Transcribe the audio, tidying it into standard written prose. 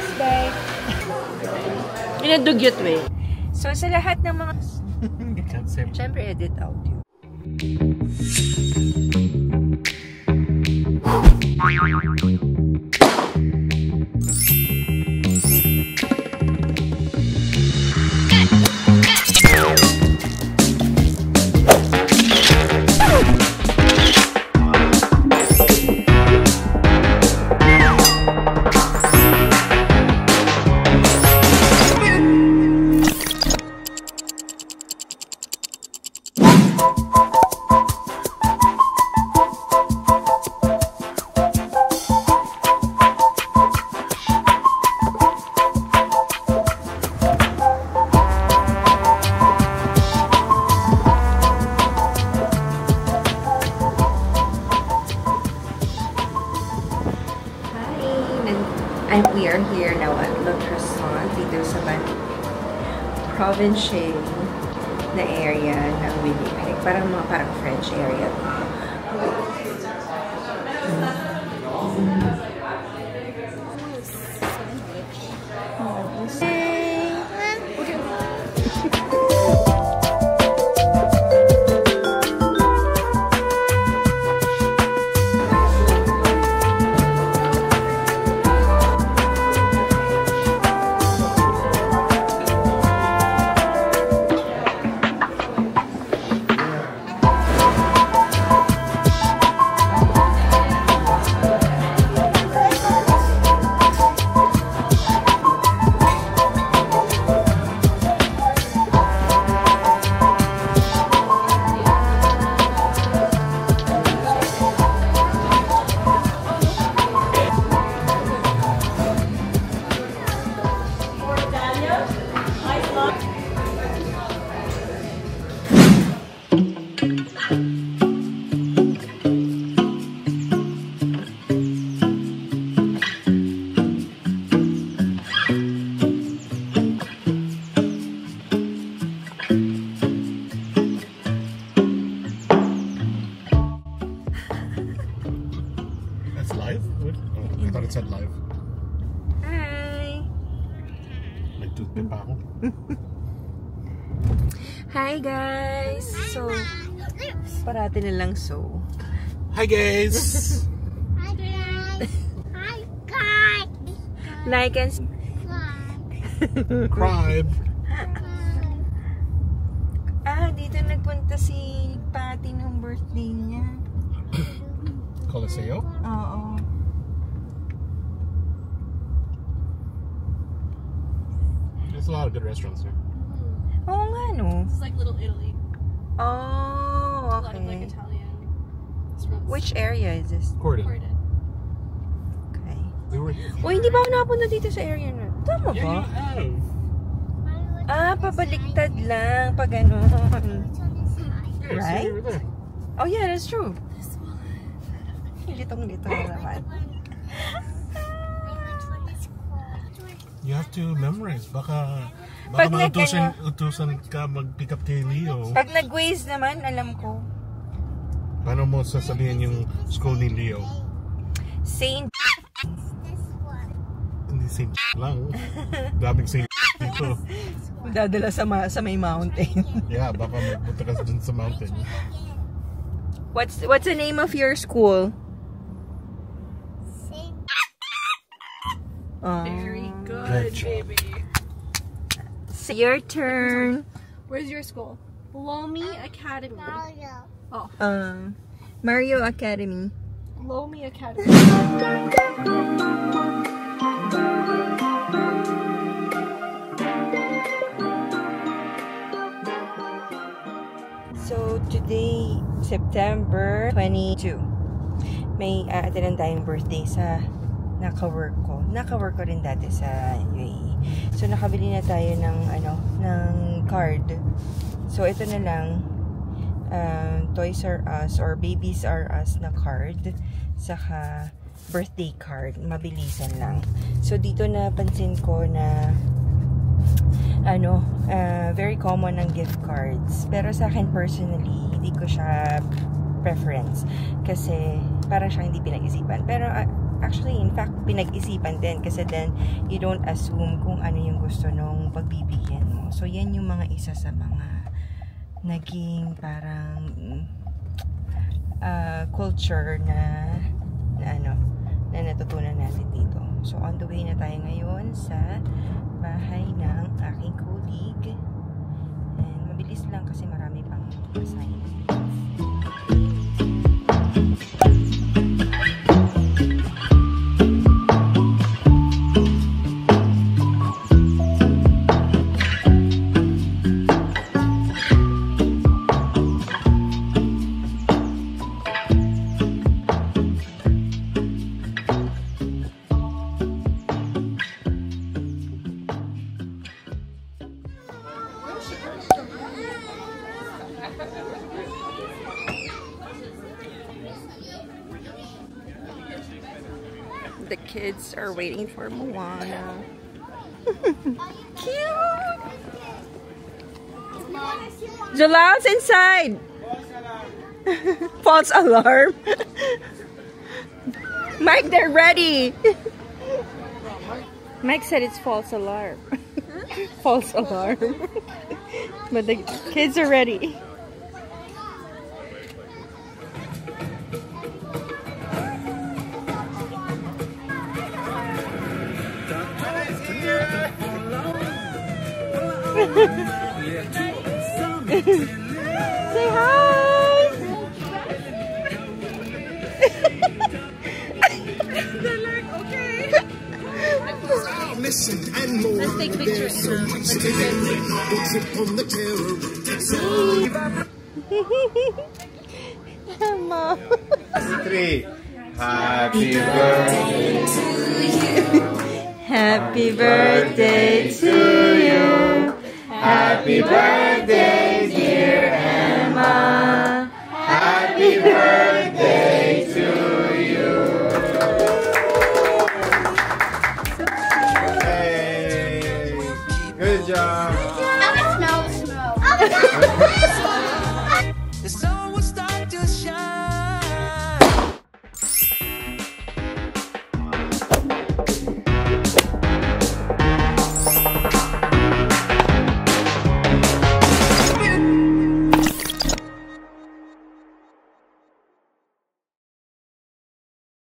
Yes, babe. In a dugyot way. So, sa lahat ng mga... Siyempre, edit audio. We are here now at Le Croissant dito sa Provincial na area ng Winnipeg. Parang French area. I thought it said live. Hi! Nagtutpid pa ako. Hi guys! So, parati na lang so. Hi guys! Hi guys! Hi guys! Like and Cribe! dito nagpunta si Patty ng birthday niya. Coliseo? Oo. There's a lot of good restaurants here. Oo nga, no? It's like Little Italy. Oh, A lot of like okay. Italian restaurants. Which area is this? Corden. Corden. Okay. We were here. Uy, hindi ba ako napunta dito sa area na? Tama ba? Yeah, you have. Pabaliktad lang pag ano. Yeah, Right? see, we were there. Oh yeah, that's true. Litong-litong naman. You have to memorize. Baka Pag utusan ka mag-pick up kay Leo. Pag nag-Waze naman, alam ko. Paano mo sasabihin yung school ni Leo? Saint. Hindi Saint lang. Daming Saint dito. Dadala sa may mountain. Yeah, baka magpunta ka dun sa mountain. What's the name of your school? Very good, baby. So your turn. Where's your school? Lomi Academy. Oh, Mario Academy. Lomi Academy. So today, September 22, may atinan tayong birthday sa naka-work ko. Naka-work ko rin dati sa UAE. So nakabili na tayo ng card. So ito na lang, Toys R Us or Babies R Us na card, saka birthday card. Mabilisan lang. So dito napansin ko na very common ang gift cards. Pero sa akin personally, hindi ko siya preference. Kasi para siyang hindi pinag-isipan. Pero actually, in fact, pinag-isipan din kasi then you don't assume kung ano yung gusto nung pagbibigyan mo. So, yan yung mga isa sa mga naging parang culture na natutunan natin dito. So, on the way na tayo ngayon sa bahay ng aking colleague. And mabilis lang kasi marami pang assignment. The kids are waiting for Moana. Cute! Jalal's inside! False alarm! Mike, they're ready! Mike said it's false alarm. False alarm. But the kids are ready. Say hi! They're like, okay. Let's take pictures. Mom. 3. Happy birthday to you. Happy birthday to you. Happy birthday, dear Emma. Happy birthday to you. Hey, good job. Snow.